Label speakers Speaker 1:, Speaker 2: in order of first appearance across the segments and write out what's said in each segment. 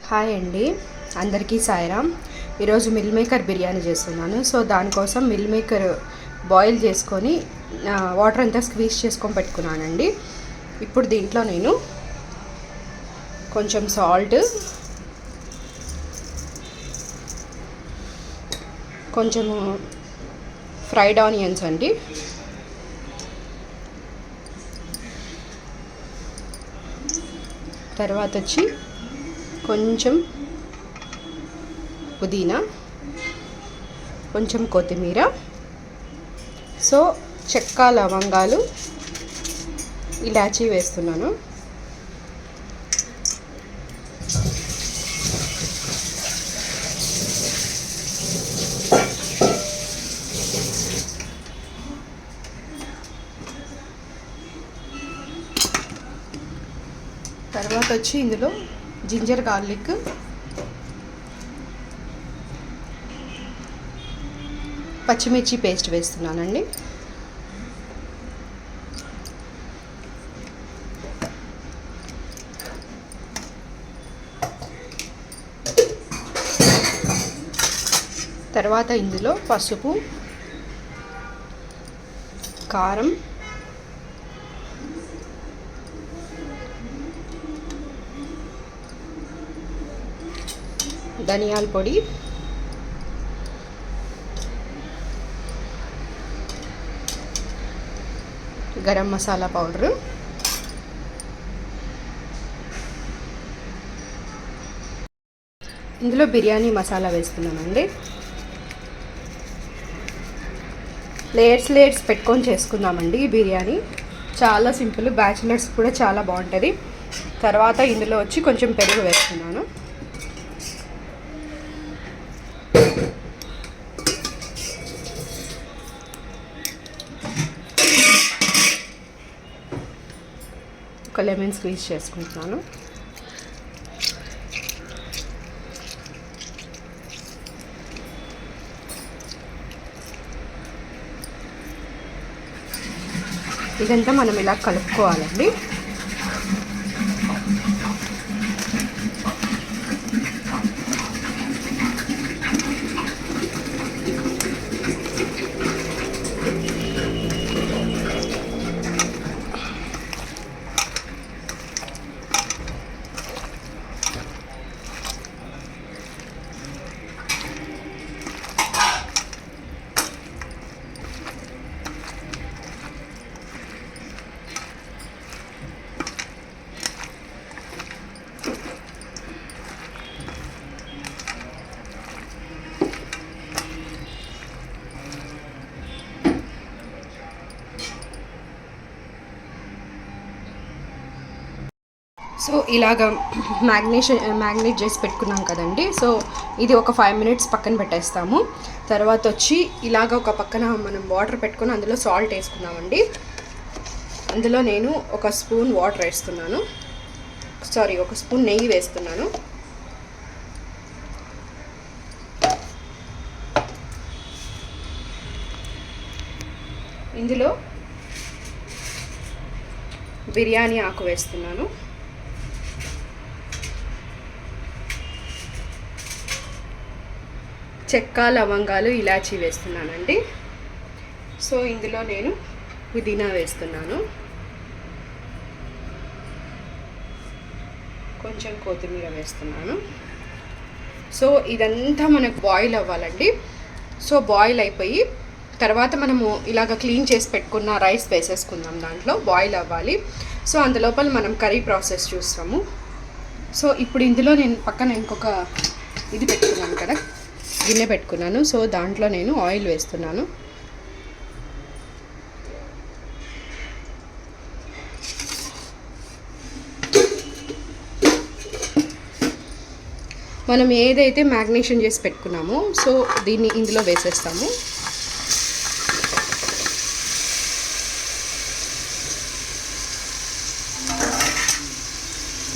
Speaker 1: Hi అండి, అందరికీ సాయిరామ్. ఈరోజు మిల్ మేకర్ బిర్యానీ చేస్తున్నాను. సో దానికోసం మిల్ మేకర్ బాయిల్ చేసుకొని వాటర్ అంతా స్క్వీజ్ చేసుకొని పెట్టుకున్నానండి. ఇప్పుడు దీంట్లో నేను కొంచెం సాల్ట్, కొంచెము ఫ్రైడ్ ఆనియన్స్ అండి, తర్వాత వచ్చి కొంచెం పుదీనా, కొంచెం కొత్తిమీర, సో చెక్క, లవంగాలు, ఇలాచీ వేస్తున్నాను. తర్వాత వచ్చి ఇందులో జింజర్ గార్లిక్, పచ్చిమిర్చి పేస్ట్ వేస్తున్నానండి. తర్వాత ఇందులో పసుపు, కారం, ధనియాల పొడి, గరం మసాలా పౌడరు, ఇందులో బిర్యానీ మసాలా వేస్తున్నానండి. లేయర్స్ పెట్టుకొని చేసుకుందామండి ఈ బిర్యానీ. చాలా సింపుల్, బ్యాచిలర్స్ కూడా చాలా బాగుంటుంది. తర్వాత ఇందులో వచ్చి కొంచెం పెరుగు వేస్తున్నాను. ఒక లెమన్ స్క్వీజ్ చేసుకుంటున్నాను. ఇదంతా మనం ఇలా కలుపుకోవాలండి. సో ఇలాగ మ్యాగ్నేట్ చేసి పెట్టుకున్నాం కదండి. సో ఇది ఒక 5 minutes పక్కన పెట్టేస్తాము. తర్వాత వచ్చి ఇలాగ ఒక పక్కన మనం వాటర్ పెట్టుకొని అందులో సాల్ట్ వేసుకున్నామండి. అందులో నేను ఒక స్పూన్ వాటర్ వేస్తున్నాను, ఒక స్పూన్ నెయ్యి వేస్తున్నాను. ఇందులో బిర్యానీ ఆకు వేస్తున్నాను. చెక్క, లవంగాలు, ఇలాచీ వేస్తున్నానండి. సో ఇందులో నేను పుదీనా వేస్తున్నాను, కొంచెం కొత్తిమీర వేస్తున్నాను. సో ఇదంతా మనకు బాయిల్ అవ్వాలండి. సో బాయిల్ అయిపోయి తర్వాత మనము ఇలాగ క్లీన్ చేసి పెట్టుకున్న రైస్ వేసేసుకుందాం. దాంట్లో బాయిల్ అవ్వాలి. సో అందులోపల మనం కర్రీ ప్రాసెస్ చూస్తాము. సో ఇప్పుడు ఇందులో నేను పక్కన ఇంకొక ఇది పెట్టుకున్నాను కదా, గిన్నె పెట్టుకున్నాను. సో దాంట్లో నేను ఆయిల్ వేస్తున్నాను. మనం ఏదైతే మ్యాగ్నేషన్ చేసి పెట్టుకున్నామో సో దీన్ని ఇందులో వేసేస్తాము.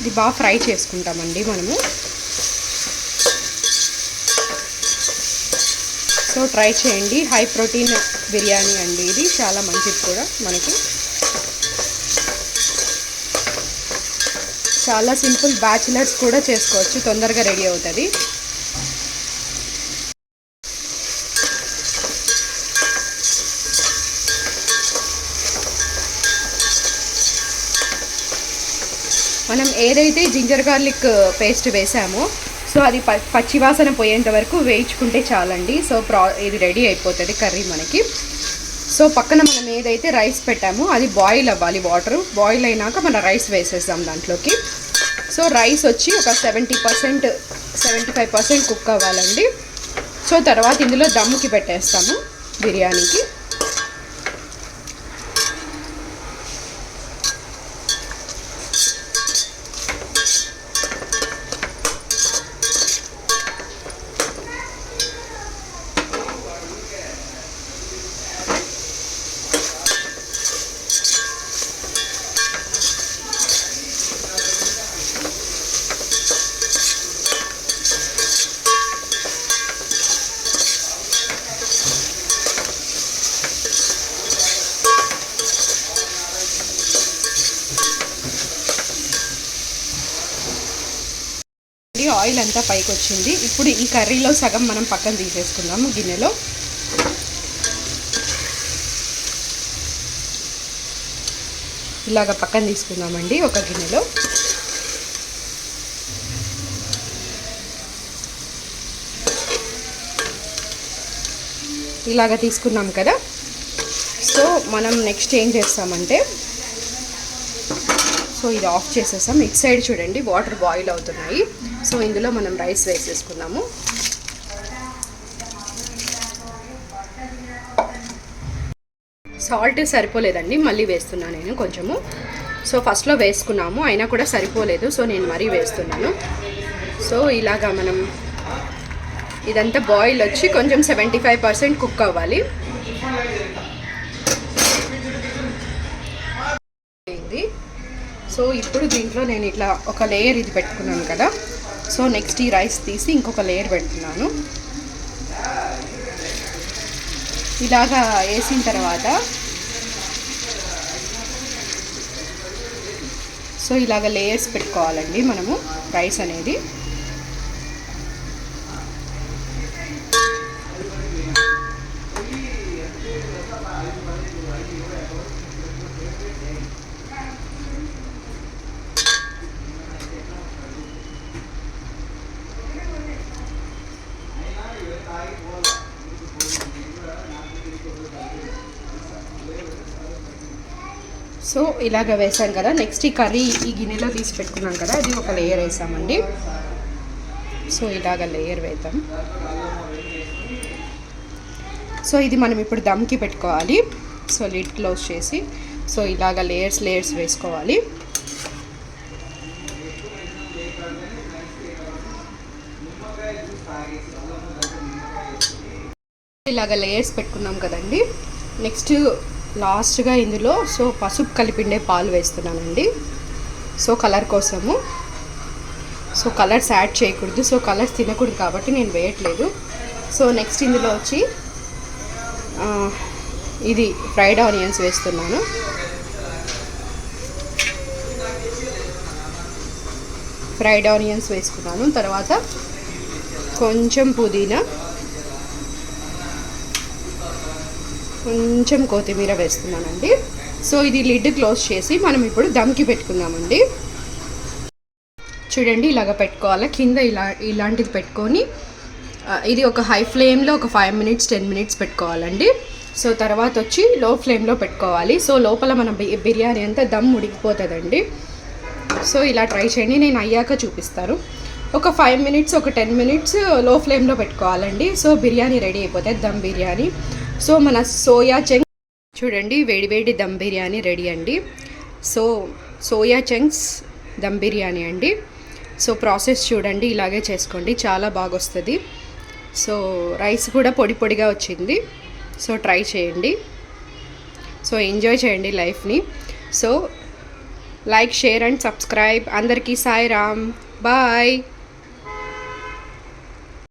Speaker 1: ఇది బాగా ఫ్రై చేసుకుంటామండి మనము. సో ట్రై చేయండి. హై ప్రోటీన్ బిర్యానీ అండి, ఇది చాలా మంచిది కూడా మనకి. చాలా సింపుల్, బ్యాచిలర్స్ కూడా చేసుకోవచ్చు, తొందరగా రెడీ అవుతుంది. మనం ఏదైతే జింజర్ గార్లిక్ పేస్ట్ వేసామో సో అది పచ్చివాసన పోయేంత వరకు వేయించుకుంటే చాలండి. సో ఇది రెడీ అయిపోతుంది కర్రీ మనకి. సో పక్కన మనం ఏదైతే రైస్ పెట్టామో అది బాయిల్ అవ్వాలి, వాటర్ బాయిల్ అయినాక మనం రైస్ వేసేద్దాం దాంట్లోకి. సో రైస్ వచ్చి ఒక 70% 75% కుక్ అవ్వాలండి. సో తర్వాత ఇందులో దమ్ముకి పెట్టేస్తాము బిర్యానీకి. ఆయిల్ అంతా పైకి వచ్చింది. ఇప్పుడు ఈ కర్రీలో సగం మనం పక్కన తీసేసుకుందాము గిన్నెలో. ఇలాగ పక్కన తీసుకుందామండి ఒక గిన్నెలో. ఇలాగ తీసుకున్నాం కదా. సో మనం నెక్స్ట్ ఏం చేస్తామంటే సో ఇది ఆఫ్ చేసేసాం. ఇటు సైడ్ చూడండి వాటర్ బాయిల్ అవుతున్నాయి. సో ఇందులో మనం రైస్ వేసేసుకున్నాము. సాల్ట్ సరిపోలేదండి, మళ్ళీ వేస్తున్నాను నేను కొంచెము. సో ఫస్ట్లో వేసుకున్నాము అయినా కూడా సరిపోలేదు, సో నేను మరీ వేస్తున్నాను. సో ఇలాగా మనం ఇదంతా బాయిల్ వచ్చి కొంచెం 75% కుక్ అవ్వాలి. సో ఇప్పుడు దీంట్లో నేను ఇట్లా ఒక లేయర్ ఇది పెట్టుకున్నాను కదా. సో నెక్స్ట్ ఈ రైస్ తీసి ఇంకొక లేయర్ పెడుతున్నాను. ఇలాగా వేసిన తర్వాత సో ఇలాగ లేయర్స్ పెట్టుకోవాలండి మనము రైస్ అనేది. సో ఇలాగ వేసాం కదా. నెక్స్ట్ ఈ కర్రీ ఈ గిన్నెలో తీసి పెట్టుకున్నాం కదా, అది ఒక లేయర్ వేసామండి. సో ఇలాగ లేయర్ వేద్దాం. సో ఇది మనం ఇప్పుడు దమ్కి పెట్టుకోవాలి. సో లిడ్ క్లోజ్ చేసి సో ఇలాగ లేయర్స్ వేసుకోవాలి. ఇలాగ లేయర్స్ పెట్టుకున్నాం కదండి. నెక్స్ట్ లాస్ట్గా ఇందులో సో పసుపు కలిపిండే పాలు వేస్తున్నానండి. సో కలర్ కోసము. సో కలర్స్ యాడ్ చేయకూడదు, సో కలర్స్ తినకూడదు కాబట్టి నేను వేయట్లేదు. సో నెక్స్ట్ ఇందులో వచ్చి ఇది ఫ్రైడ్ ఆనియన్స్ వేస్తున్నాను. ఫ్రైడ్ ఆనియన్స్ వేసుకున్నాను. తర్వాత కొంచెం పుదీనా, కొంచెం కొత్తిమీర వేస్తున్నానండి. సో ఇది లిడ్ క్లోజ్ చేసి మనం ఇప్పుడు దమ్కి పెట్టుకుందామండి. చూడండి ఇలాగ పెట్టుకోవాలి. కింద ఇలాంటిది పెట్టుకొని ఇది ఒక హై ఫ్లేమ్లో ఒక 5 minutes 10 minutes పెట్టుకోవాలండి. సో తర్వాత వచ్చి లో ఫ్లేమ్లో పెట్టుకోవాలి. సో లోపల మన బిర్యానీ అంతా దమ్ ఉడికిపోతుందండి. సో ఇలా ట్రై చేయండి, నేను అయ్యాక చూపిస్తాను. ఒక 5 minutes ఒక 10 minutes లో ఫ్లేమ్లో పెట్టుకోవాలండి. సో బిర్యానీ రెడీ అయిపోతుంది, దమ్ బిర్యానీ. సో మన సోయా చంక్స్ చూడండి, వేడివేడి దమ్ బిర్యానీ రెడీ అండి. So soya chunks dum biryani అండి. సో ప్రాసెస్ చూడండి, ఇలాగే చేసుకోండి, చాలా బాగా వస్తుంది. సో రైస్ కూడా పొడి పొడిగా వచ్చింది. సో ట్రై చేయండి. సో ఎంజాయ్ చేయండి లైఫ్ని. So like, share and subscribe. అందరికీ సాయి రామ్, బాయ్.